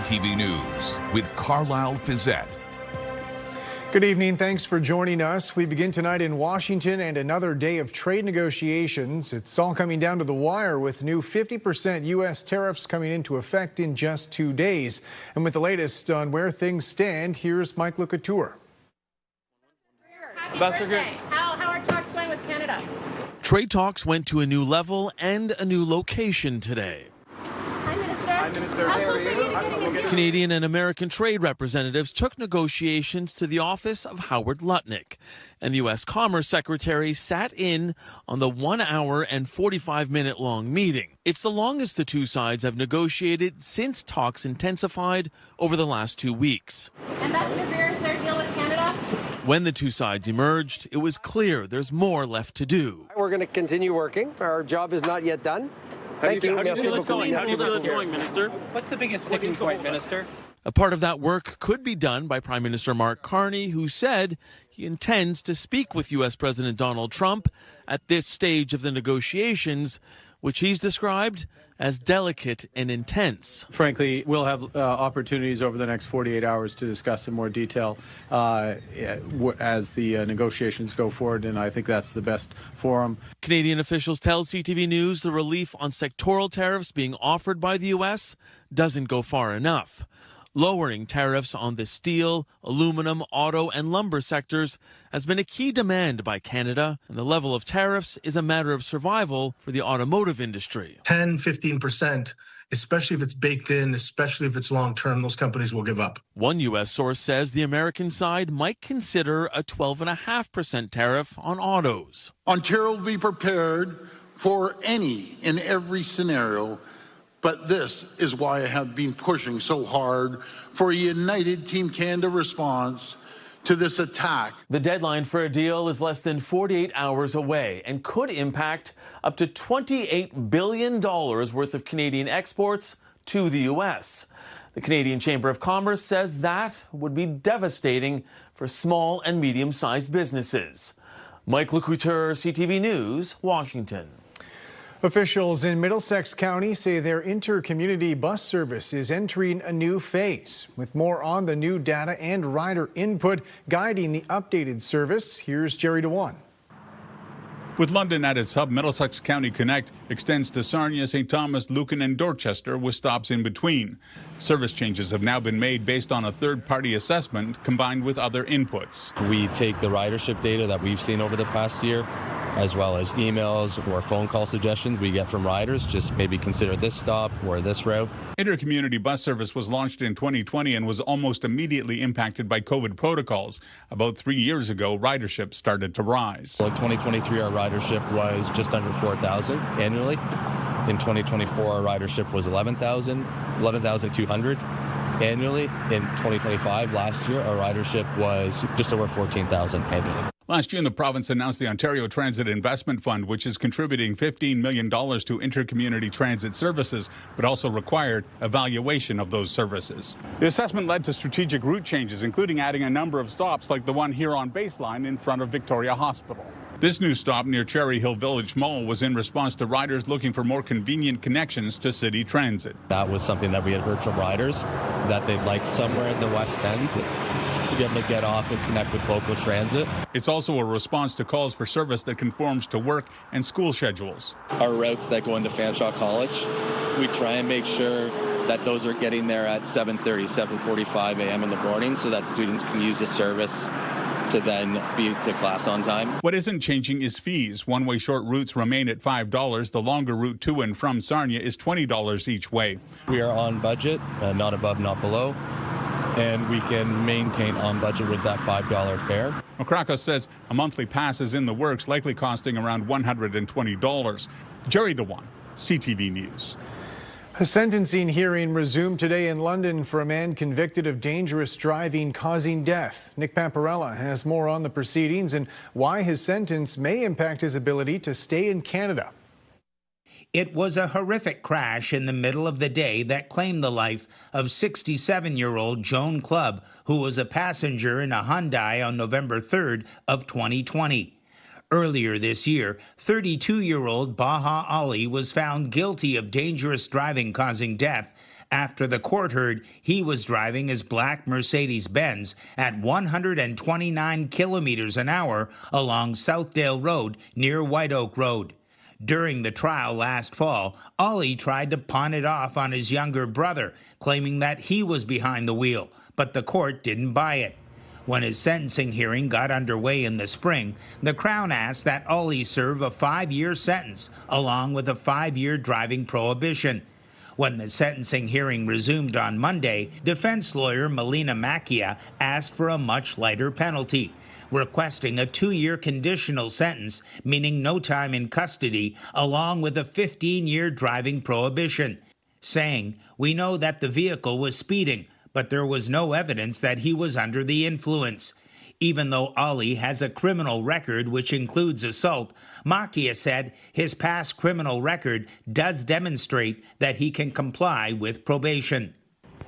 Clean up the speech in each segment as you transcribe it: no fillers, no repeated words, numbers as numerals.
CTV News with Carlyle Fiset. Good evening. Thanks for joining us. We begin tonight in Washington and another day of trade negotiations. It's all coming down to the wire with new 50% U.S. tariffs coming into effect in just 2 days. And with the latest on where things stand, here's Mike Lecouture. Happy birthday. How are talks going with Canada? Trade talks went to a new level and a new location today. Hi, Minister. Hi, Minister. How close are you to getting a deal? Canadian and American trade representatives took negotiations to the office of Howard Lutnick, and the U.S. Commerce Secretary sat in on the 1 hour and 45-minute long meeting. It's the longest the two sides have negotiated since talks intensified over the last 2 weeks. Ambassador Beer, is there a deal with Canada? When the two sides emerged, it was clear there's more left to do. We're going to continue working. Our job is not yet done. Thank you. How do you feel it's going? How do you feel it's going, Minister? What's the biggest sticking point, Minister? A part of that work could be done by Prime Minister Mark Carney, who said he intends to speak with U.S. President Donald Trump at this stage of the negotiations, which he's described as delicate and intense. Frankly, we'll have opportunities over the next 48 hours to discuss in more detail as the negotiations go forward, and I think that's the best forum. Canadian officials tell CTV News the relief on sectoral tariffs being offered by the U.S. doesn't go far enough. Lowering tariffs on the steel, aluminum, auto, and lumber sectors has been a key demand by Canada, and the level of tariffs is a matter of survival for the automotive industry. 10-15%, especially if it's baked in, especially if it's long-term, those companies will give up. One U.S. source says the American side might consider a 12.5% tariff on autos. Ontario will be prepared for any and every scenario. But this is why I have been pushing so hard for a united Team Canada response to this attack. The deadline for a deal is less than 48 hours away and could impact up to $28 billion worth of Canadian exports to the U.S. The Canadian Chamber of Commerce says that would be devastating for small and medium-sized businesses. Mike Lecouture, CTV News, Washington. Officials in Middlesex County say their inter-community bus service is entering a new phase. With more on the new data and rider input guiding the updated service, here's Jerry DeWan. With London at its hub, Middlesex County Connect extends to Sarnia, St. Thomas, Lucan, and Dorchester with stops in between. Service changes have now been made based on a third-party assessment combined with other inputs. We take the ridership data that we've seen over the past year, as well as emails or phone call suggestions we get from riders, just maybe consider this stop or this route. Inter-community bus service was launched in 2020 and was almost immediately impacted by COVID protocols. About 3 years ago, ridership started to rise. So in 2023, our ridership was just under 4,000 annually. In 2024, our ridership was 11,200 annually. In 2025, last year, our ridership was just over 14,000 annually. Last June, the province announced the Ontario Transit Investment Fund, which is contributing $15 million to intercommunity transit services, but also required evaluation of those services. The assessment led to strategic route changes, including adding a number of stops like the one here on Baseline in front of Victoria Hospital. This new stop near Cherry Hill Village Mall was in response to riders looking for more convenient connections to city transit. That was something that we had heard from riders, that they'd like somewhere in the West End to be able to get off and connect with local transit. It's also a response to calls for service that conforms to work and school schedules. Our routes that go into Fanshawe College, we try and make sure that those are getting there at 7:30, 7:45 a.m. in the morning so that students can use the service to then be to class on time. What isn't changing is fees. One-way short routes remain at $5. The longer route to and from Sarnia is $20 each way. We are on budget, not above, not below, and we can maintain on budget with that $5 fare. McCracken says a monthly pass is in the works, likely costing around $120. Jerry DeWan, CTV News. A sentencing hearing resumed today in London for a man convicted of dangerous driving causing death. Nick Paparella has more on the proceedings and why his sentence may impact his ability to stay in Canada. It was a horrific crash in the middle of the day that claimed the life of 67-year-old Joan Clubb, who was a passenger in a Hyundai on November 3rd of 2020. Earlier this year, 32-year-old Baha Ali was found guilty of dangerous driving causing death after the court heard he was driving his black Mercedes-Benz at 129 kilometers an hour along Southdale Road near White Oak Road. During the trial last fall, Ollie tried to pawn it off on his younger brother, claiming that he was behind the wheel, but the court didn't buy it. When his sentencing hearing got underway in the spring, the Crown asked that Ollie serve a 5-year sentence, along with a 5-year driving prohibition. When the sentencing hearing resumed on Monday, defense lawyer Melina Macchia asked for a much lighter penalty, requesting a 2-year conditional sentence, meaning no time in custody, along with a 15-year driving prohibition, saying, "We know that the vehicle was speeding, but there was no evidence that he was under the influence." Even though Ollie has a criminal record which includes assault, Macchia said his past criminal record does demonstrate that he can comply with probation.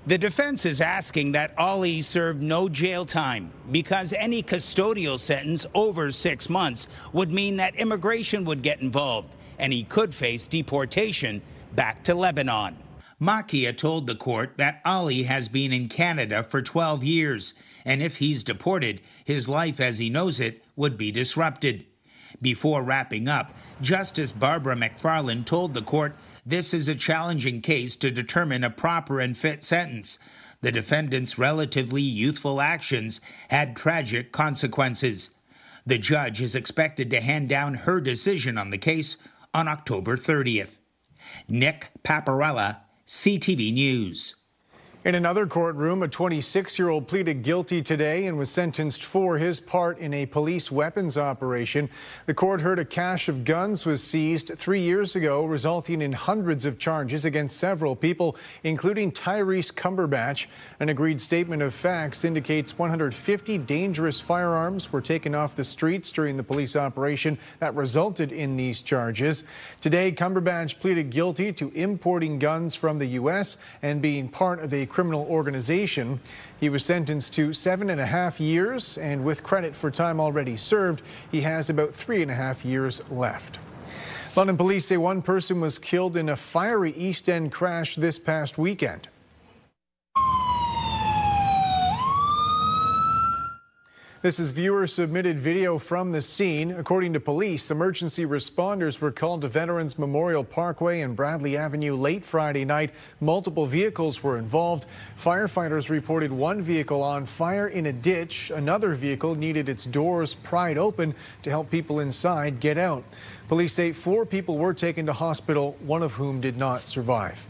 The defense is asking that Ollie serve no jail time because any custodial sentence over 6 months would mean that immigration would get involved and he could face deportation back to Lebanon. Macchia told the court that Ollie has been in Canada for 12 years, and if he's deported, his life as he knows it would be disrupted. Before wrapping up, Justice Barbara McFarland told the court this is a challenging case to determine a proper and fit sentence. The defendant's relatively youthful actions had tragic consequences. The judge is expected to hand down her decision on the case on October 30th. Nick Paparella, CTV News. In another courtroom, a 26-year-old pleaded guilty today and was sentenced for his part in a police weapons operation. The court heard a cache of guns was seized 3 years ago, resulting in hundreds of charges against several people, including Tyrese Cumberbatch. An agreed statement of facts indicates 150 dangerous firearms were taken off the streets during the police operation that resulted in these charges. Today, Cumberbatch pleaded guilty to importing guns from the U.S. and being part of a criminal organization. He was sentenced to 7.5 years, and with credit for time already served, he has about 3.5 years left. London police say one person was killed in a fiery East End crash this past weekend. This is viewer-submitted video from the scene. According to police, emergency responders were called to Veterans Memorial Parkway and Bradley Avenue late Friday night. Multiple vehicles were involved. Firefighters reported one vehicle on fire in a ditch. Another vehicle needed its doors pried open to help people inside get out. Police say 4 people were taken to hospital, one of whom did not survive.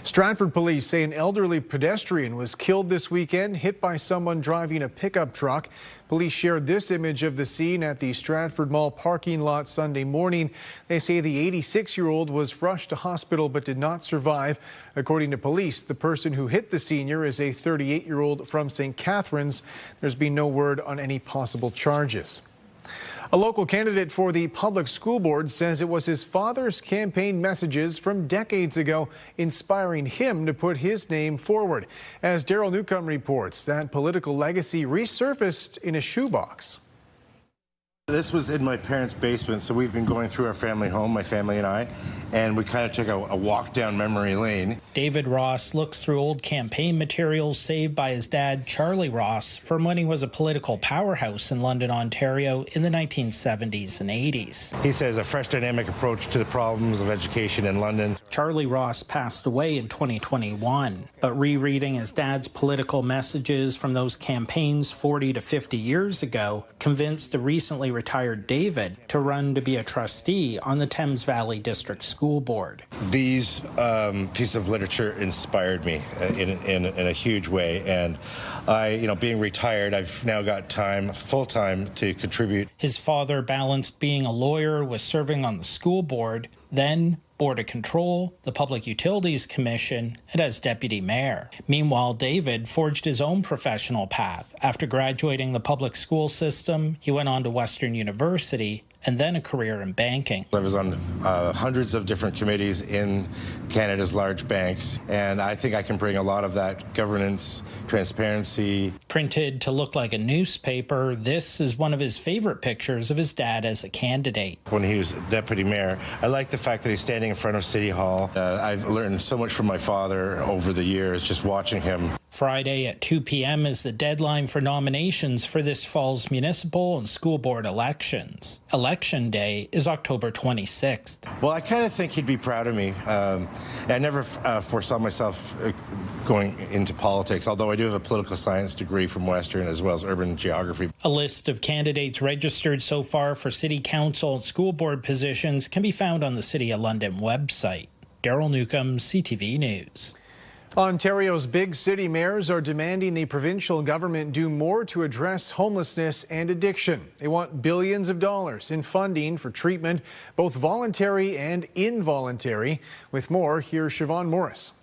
Stratford police say an elderly pedestrian was killed this weekend, hit by someone driving a pickup truck. Police shared this image of the scene at the Stratford Mall parking lot Sunday morning. They say the 86-year-old was rushed to hospital but did not survive. According to police, the person who hit the senior is a 38-year-old from St. Catharines. There's been no word on any possible charges. A local candidate for the public school board says it was his father's campaign messages from decades ago inspiring him to put his name forward. As Daryl Newcomb reports, that political legacy resurfaced in a shoebox. This was in my parents' basement, so we've been going through our family home, my family and I, and we kind of took a walk down memory lane. David Ross looks through old campaign materials saved by his dad, Charlie Ross, from when he was a political powerhouse in London, Ontario in the 1970s and 80s. He says a fresh, dynamic approach to the problems of education in London. Charlie Ross passed away in 2021, but rereading his dad's political messages from those campaigns 40 to 50 years ago convinced the recently retired David to run to be a trustee on the Thames Valley District School Board. These pieces of literature inspired me in a huge way, and I, being retired, I've now got time, full time, to contribute. His father balanced being a lawyer with serving on the school board, then Board of Control, the Public Utilities Commission, and as deputy mayor. Meanwhile, David forged his own professional path. After graduating the public school system, he went on to Western University and then a career in banking. I was on hundreds of different committees in Canada's large banks, and I think I can bring a lot of that governance, transparency. Printed to look like a newspaper, this is one of his favorite pictures of his dad as a candidate. When he was deputy mayor, I like the fact that he's standing in front of City Hall. I've learned so much from my father over the years, just watching him. Friday at 2 p.m. is the deadline for nominations for this fall's municipal and school board elections. Election day is October 26th. Well, I kind of think he'd be proud of me. I never foresaw myself going into politics, although I do have a political science degree from Western as well as urban geography. A list of candidates registered so far for city council and school board positions can be found on the City of London website. Daryl Newcomb, CTV News. Ontario's big city mayors are demanding the provincial government do more to address homelessness and addiction. They want billions of dollars in funding for treatment, both voluntary and involuntary. With more, here's Siobhan Morris.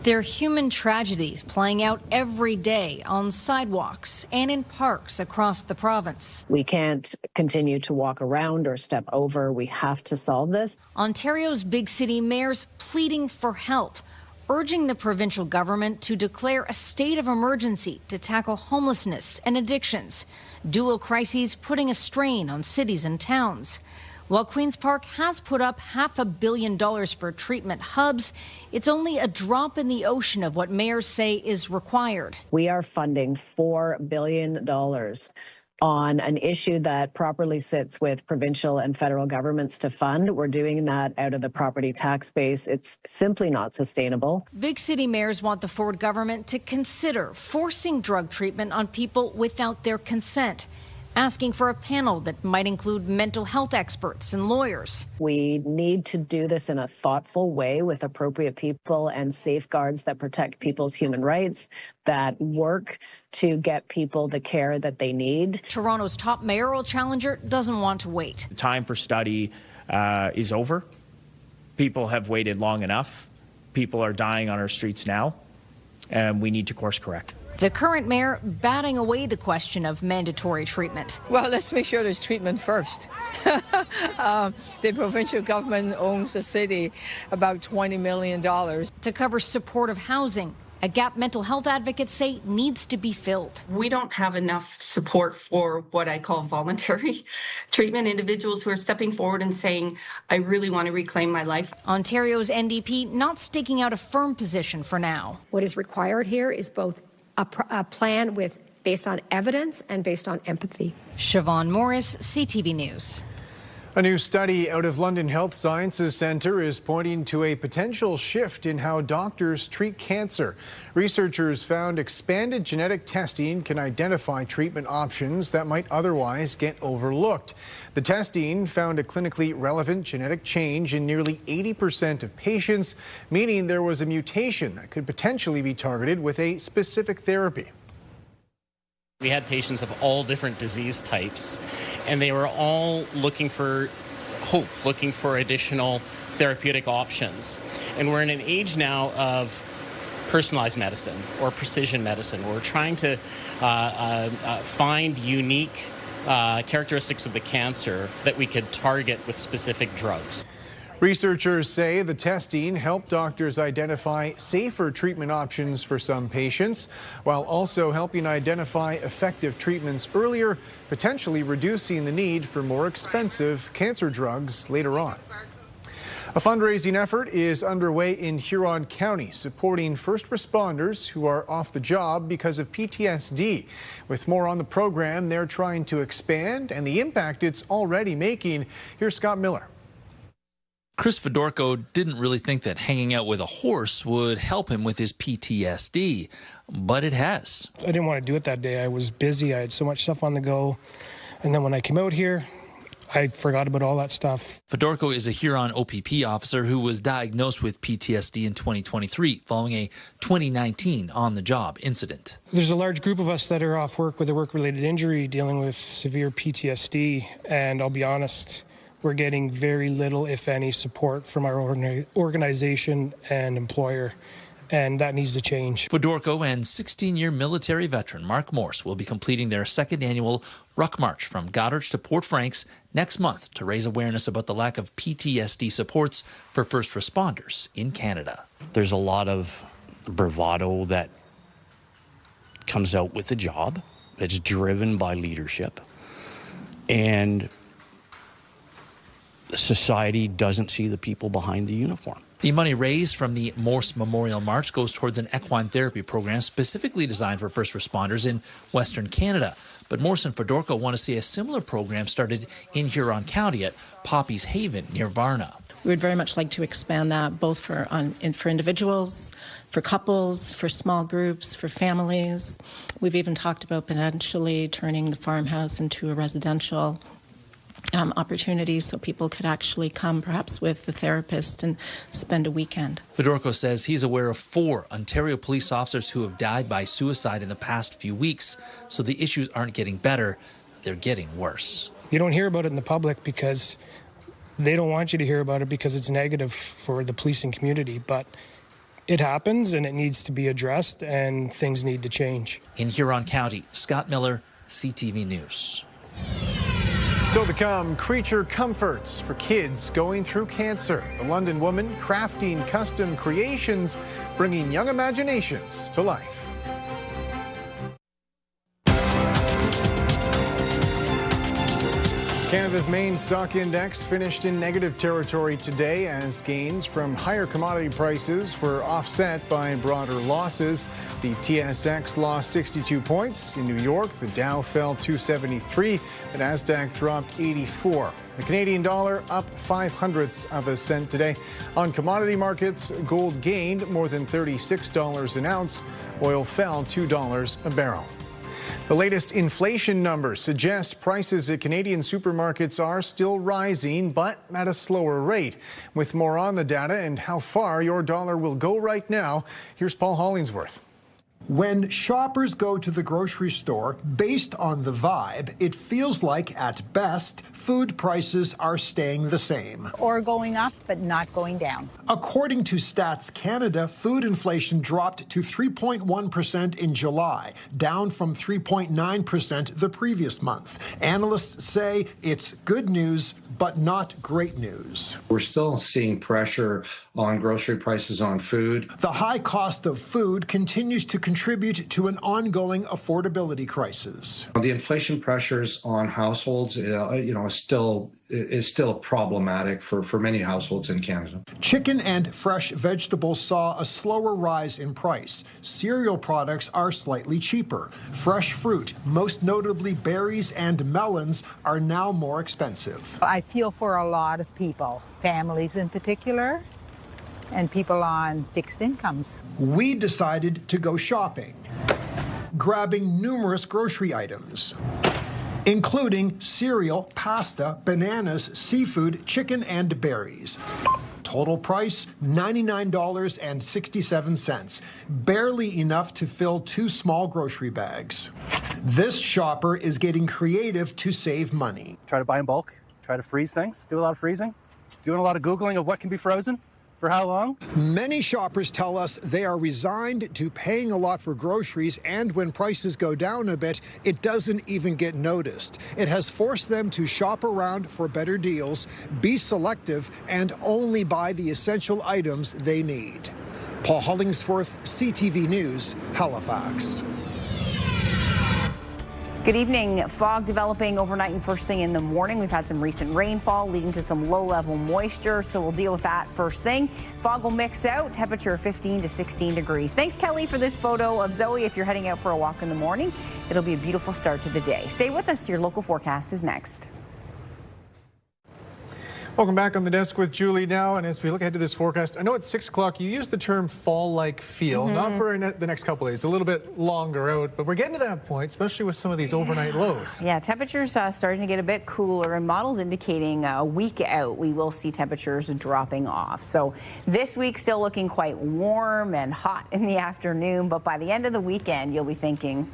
There are human tragedies playing out every day on sidewalks and in parks across the province. We can't continue to walk around or step over. We have to solve this. Ontario's big city mayors pleading for help, urging the provincial government to declare a state of emergency to tackle homelessness and addictions, dual crises putting a strain on cities and towns. While Queen's Park has put up $500 million for treatment hubs, it's only a drop in the ocean of what mayors say is required. We are funding $4 billion on an issue that properly sits with provincial and federal governments to fund. We're doing that out of the property tax base. It's simply not sustainable. Big city mayors want the Ford government to consider forcing drug treatment on people without their consent, asking for a panel that might include mental health experts and lawyers. We need to do this in a thoughtful way with appropriate people and safeguards that protect people's human rights, that work to get people the care that they need. Toronto's top mayoral challenger doesn't want to wait. The time for study is over. People have waited long enough. People are dying on our streets now, and we need to course correct. The current mayor batting away the question of mandatory treatment. Well, let's make sure there's treatment first. The provincial government owns the city about $20 million. To cover supportive housing, a gap mental health advocates say needs to be filled. We don't have enough support for what I call voluntary treatment, individuals who are stepping forward and saying, I really want to reclaim my life. Ontario's NDP not staking out a firm position for now. What is required here is both a plan based on evidence and based on empathy. Siobhan Morris, CTV News. A new study out of London Health Sciences Centre is pointing to a potential shift in how doctors treat cancer. Researchers found expanded genetic testing can identify treatment options that might otherwise get overlooked. The testing found a clinically relevant genetic change in nearly 80% of patients, meaning there was a mutation that could potentially be targeted with a specific therapy. We had patients of all different disease types, and they were all looking for hope, looking for additional therapeutic options. And we're in an age now of personalized medicine or precision medicine. We're trying to find unique characteristics of the cancer that we could target with specific drugs. Researchers say the testing helped doctors identify safer treatment options for some patients, while also helping identify effective treatments earlier, potentially reducing the need for more expensive cancer drugs later on. A fundraising effort is underway in Huron County, supporting first responders who are off the job because of PTSD. With more on the program, they're trying to expand and the impact it's already making. Here's Scott Miller. Chris Fedorko didn't really think that hanging out with a horse would help him with his PTSD, but it has. I didn't want to do it that day. I was busy. I had so much stuff on the go. And then when I came out here, I forgot about all that stuff. Fedorko is a Huron OPP officer who was diagnosed with PTSD in 2023 following a 2019 on-the-job incident. There's a large group of us that are off work with a work-related injury dealing with severe PTSD, and I'll be honest, we're getting very little, if any, support from our organization and employer. and that needs to change. Fedorko and 16-year military veteran Mark Morse will be completing their second annual Ruck March from Goderich to Port Franks next month to raise awareness about the lack of PTSD supports for first responders in Canada. There's a lot of bravado that comes out with the job. It's driven by leadership. And society doesn't see the people behind the uniform. The money raised from the Morse Memorial March goes towards an equine therapy program specifically designed for first responders in Western Canada. But Morse and Fedorko want to see a similar program started in Huron County at Poppy's Haven near Varna. We would very much like to expand that both for individuals, for couples, for small groups, for families. We've even talked about potentially turning the farmhouse into a residential opportunity so people could actually come perhaps with the therapist and spend a weekend. Fedorko says he's aware of 4 Ontario police officers who have died by suicide in the past few weeks. So the issues aren't getting better, they're getting worse. You don't hear about it in the public because they don't want you to hear about it because it's negative for the policing community, but it happens and it needs to be addressed and things need to change. In Huron County, Scott Miller, CTV News. Still to come, creature comforts for kids going through cancer. The London woman crafting custom creations, bringing young imaginations to life. Canada's main stock index finished in negative territory today as gains from higher commodity prices were offset by broader losses. The TSX lost 62 points. In New York, the Dow fell 273. The Nasdaq dropped 84. The Canadian dollar up 0.05 of a cent today. On commodity markets, gold gained more than $36 an ounce. Oil fell $2 a barrel. The latest inflation numbers suggest prices at Canadian supermarkets are still rising, but at a slower rate. With more on the data and how far your dollar will go right now, here's Paul Hollingsworth. When shoppers go to the grocery store, based on the vibe, it feels like, at best, food prices are staying the same. Or going up, but not going down. According to Stats Canada, food inflation dropped to 3.1% in July, down from 3.9% the previous month. Analysts say it's good news, but not great news. We're still seeing pressure on grocery prices on food. The high cost of food continues to contribute to an ongoing affordability crisis. The inflation pressures on households, is still problematic for many households in Canada. Chicken and fresh vegetables saw a slower rise in price. Cereal products are slightly cheaper. Fresh fruit, most notably berries and melons, are now more expensive. I feel for a lot of people, families in particular, and people on fixed incomes. We decided to go shopping, grabbing numerous grocery items, including cereal, pasta, bananas, seafood, chicken, and berries. Total price, $99.67, barely enough to fill 2 small grocery bags. This shopper is getting creative to save money. Try to buy in bulk, try to freeze things, do a lot of freezing, doing a lot of Googling of what can be frozen. For how long? Many shoppers tell us they are resigned to paying a lot for groceries, and when prices go down a bit, it doesn't even get noticed. It has forced them to shop around for better deals, be selective, and only buy the essential items they need. Paul Hollingsworth, CTV News, Halifax. Good evening. Fog developing overnight and first thing in the morning. We've had some recent rainfall leading to some low-level moisture, so we'll deal with that first thing. Fog will mix out, temperature 15 to 16 degrees. Thanks, Kelly, for this photo of Zoe. If you're heading out for a walk in the morning, it'll be a beautiful start to the day. Stay with us. Your local forecast is next. Welcome back on the desk with Julie now. And as we look ahead to this forecast, I know at 6 o'clock you used the term fall-like feel, not for the next couple of days, a little bit longer out, but we're getting to that point, especially with some of these overnight lows. Yeah, temperatures starting to get a bit cooler, and models indicating a week out we will see temperatures dropping off. So this week still looking quite warm and hot in the afternoon, but by the end of the weekend you'll be thinking,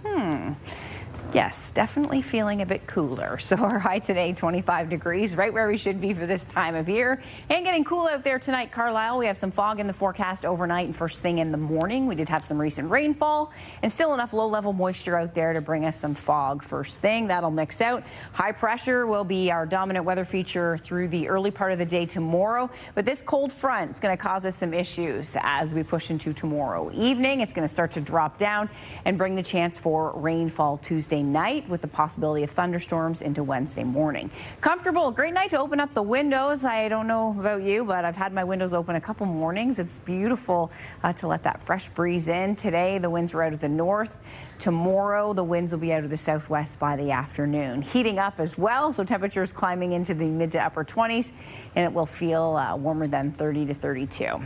Yes, definitely feeling a bit cooler. So our high today, 25 degrees, right where we should be for this time of year. And getting cool out there tonight, Carlyle. We have some fog in the forecast overnight and first thing in the morning. We did have some recent rainfall and still enough low-level moisture out there to bring us some fog first thing. That'll mix out. High pressure will be our dominant weather feature through the early part of the day tomorrow. But this cold front is going to cause us some issues as we push into tomorrow evening. It's going to start to drop down and bring the chance for rainfall Tuesday night with the possibility of thunderstorms into Wednesday morning. Comfortable, great night to open up the windows. I don't know about you, but I've had my windows open a couple mornings. It's beautiful to let that fresh breeze in. Today, the winds were out of the north. Tomorrow, the winds will be out of the southwest by the afternoon. Heating up as well, so temperatures climbing into the mid to upper 20s, and it will feel warmer than 30 to 32.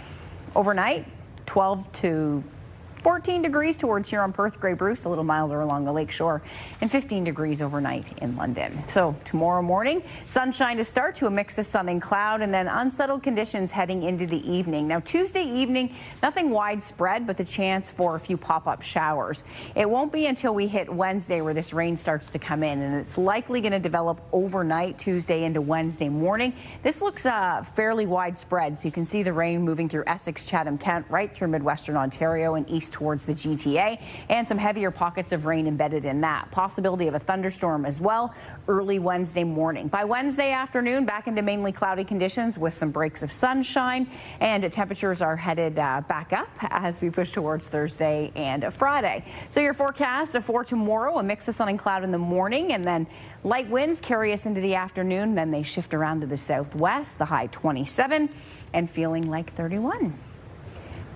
Overnight, 12 to 14 degrees towards Huron, Perth, Grey Bruce, a little milder along the lake shore, and 15 degrees overnight in London. So tomorrow morning, sunshine to start to a mix of sun and cloud, and then unsettled conditions heading into the evening. Now Tuesday evening, nothing widespread, but the chance for a few pop-up showers. It won't be until we hit Wednesday where this rain starts to come in, and it's likely going to develop overnight Tuesday into Wednesday morning. This looks fairly widespread, so you can see the rain moving through Essex, Chatham, Kent, right through Midwestern Ontario and east towards the GTA, and some heavier pockets of rain embedded in that. Possibility of a thunderstorm as well early Wednesday morning. By Wednesday afternoon, back into mainly cloudy conditions with some breaks of sunshine, and temperatures are headed back up as we push towards Thursday and Friday. So your forecast for tomorrow, a mix of sun and cloud in the morning, and then light winds carry us into the afternoon. Then they shift around to the southwest, the high 27 and feeling like 31.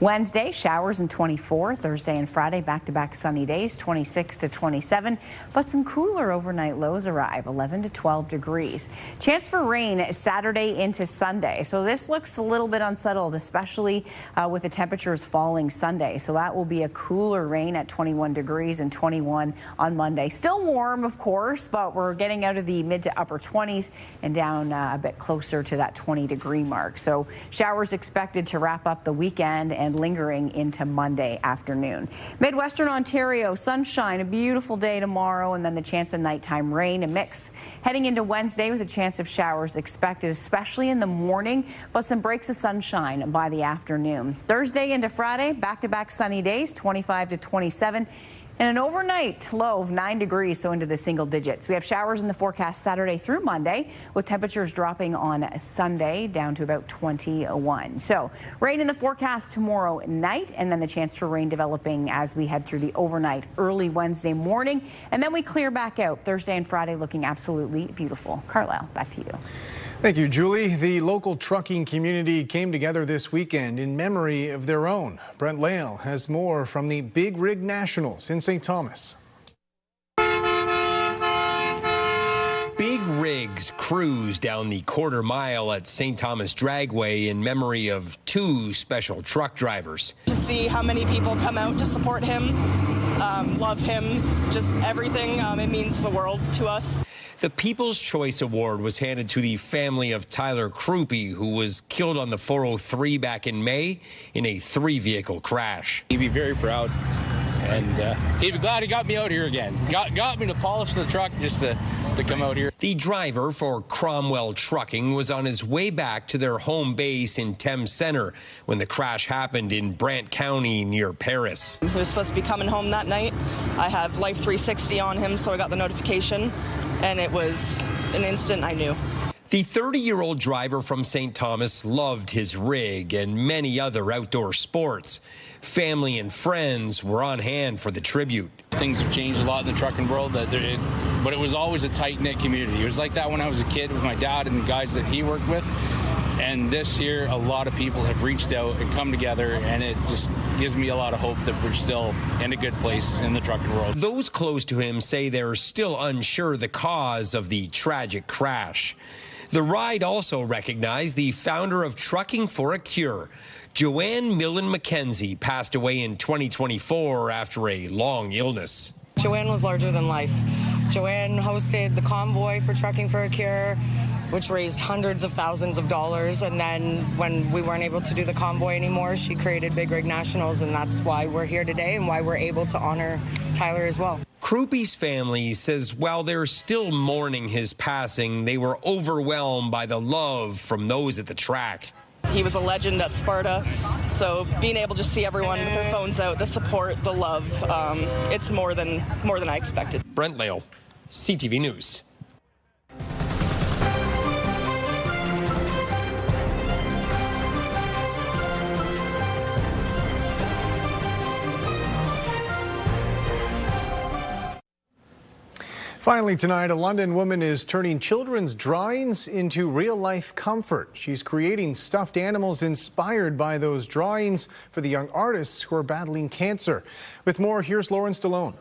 Wednesday, showers and 24. Thursday and Friday, back-to-back sunny days, 26 to 27. But some cooler overnight lows arrive, 11 to 12 degrees. Chance for rain Saturday into Sunday. So this looks a little bit unsettled, especially with the temperatures falling Sunday. So that will be a cooler rain at 21 degrees and 21 on Monday. Still warm, of course, but we're getting out of the mid to upper 20s and down a bit closer to that 20-degree mark. So showers expected to wrap up the weekend and lingering into Monday afternoon. Midwestern Ontario, sunshine, a beautiful day tomorrow, and then the chance of nighttime rain, a mix heading into Wednesday with a chance of showers expected, especially in the morning, but some breaks of sunshine by the afternoon. Thursday into Friday, back-to-back sunny days, 25 to 27. And an overnight low of 9 degrees, so into the single digits. We have showers in the forecast Saturday through Monday, with temperatures dropping on Sunday down to about 21. So rain in the forecast tomorrow night, and then the chance for rain developing as we head through the overnight early Wednesday morning. And then we clear back out Thursday and Friday, looking absolutely beautiful. Carlyle, back to you. Thank you, Julie. The local trucking community came together this weekend in memory of their own. Brent Lale has more from the Big Rig Nationals in St. Thomas. Big rigs cruise down the quarter mile at St. Thomas Dragway in memory of two special truck drivers. To see how many people come out to support him, love him, just everything, it means the world to us. The People's Choice Award was handed to the family of Tyler Krupe, who was killed on the 403 back in May in a 3-vehicle crash. He'd be very proud, and he'd be glad he got me out here again. Got me to polish the truck just to come out here. The driver for Cromwell Trucking was on his way back to their home base in Thames Centre when the crash happened in Brant County near Paris. He was supposed to be coming home that night. I have Life 360 on him, so I got the notification, and it was an instant I knew. The 30-year-old driver from St. Thomas loved his rig and many other outdoor sports. Family and friends were on hand for the tribute. Things have changed a lot in the trucking world, but it was always a tight-knit community. It was like that when I was a kid with my dad and the guys that he worked with. And this year, a lot of people have reached out and come together, and it just gives me a lot of hope that we're still in a good place in the trucking world. Those close to him say they're still unsure the cause of the tragic crash. The ride also recognized the founder of Trucking for a Cure. Joanne Millen McKenzie passed away in 2024 after a long illness. Joanne was larger than life. Joanne hosted the convoy for Trucking for a Cure, which raised hundreds of thousands of dollars. And then when we weren't able to do the convoy anymore, she created Big Rig Nationals, and that's why we're here today and why we're able to honor Tyler as well. Krupe's family says while they're still mourning his passing, they were overwhelmed by the love from those at the track. He was a legend at Sparta, so being able to see everyone with their phones out, the support, the love, it's more than I expected. Brent Lale, CTV News. Finally tonight, a London woman is turning children's drawings into real-life comfort. She's creating stuffed animals inspired by those drawings for the young artists who are battling cancer. With more, here's Lauren Stallone.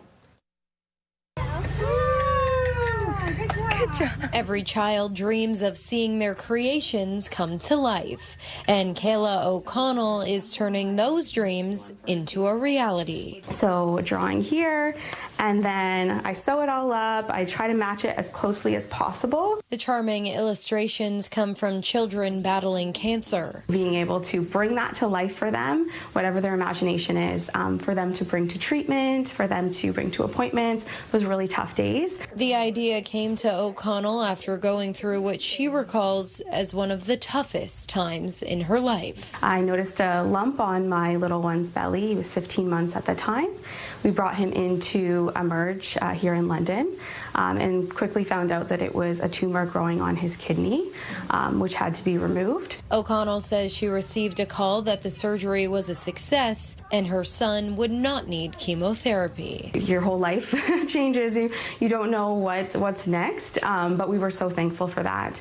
Every child dreams of seeing their creations come to life, and Kayla O'Connell is turning those dreams into a reality. So drawing here, and then I sew it all up. I try to match it as closely as possible. The charming illustrations come from children battling cancer. Being able to bring that to life for them, whatever their imagination is, for them to bring to treatment, for them to bring to appointments, those really tough days. The idea came to O'Connell after going through what she recalls as one of the toughest times in her life. I noticed a lump on my little one's belly. He was 15 months at the time. We brought him into Emerge here in London and quickly found out that it was a tumor growing on his kidney, which had to be removed. O'Connell says she received a call that the surgery was a success and her son would not need chemotherapy. Your whole life changes. You don't know what's next, but we were so thankful for that.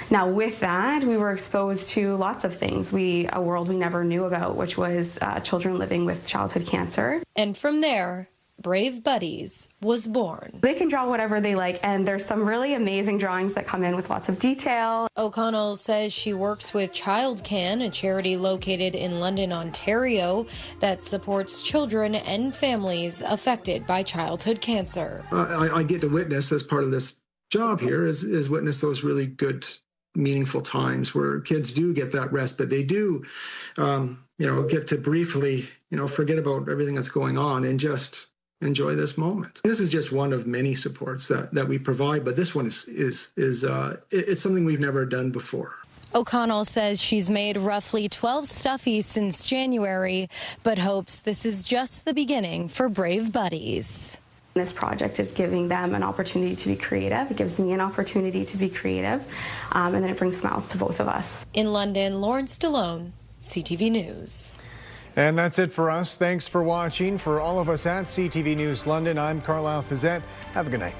Now, with that, we were exposed to lots of things, a world we never knew about, which was children living with childhood cancer. And from there, Brave Buddies was born. They can draw whatever they like, and there's some really amazing drawings that come in with lots of detail. O'Connell says she works with ChildCan, a charity located in London, Ontario, that supports children and families affected by childhood cancer. I get to witness, as part of this job here, is witness those really good, meaningful times where kids do get that respite. They do, get to briefly, forget about everything that's going on and just enjoy this moment. This is just one of many supports that we provide, but this one is it's something we've never done before. O'Connell says she's made roughly 12 stuffies since January, but hopes this is just the beginning for Brave Buddies. This project is giving them an opportunity to be creative. It gives me an opportunity to be creative, and then it brings smiles to both of us. In London, Lauren Stallone, CTV News. And that's it for us. Thanks for watching. For all of us at CTV News London, I'm Carlyle Fiset. Have a good night.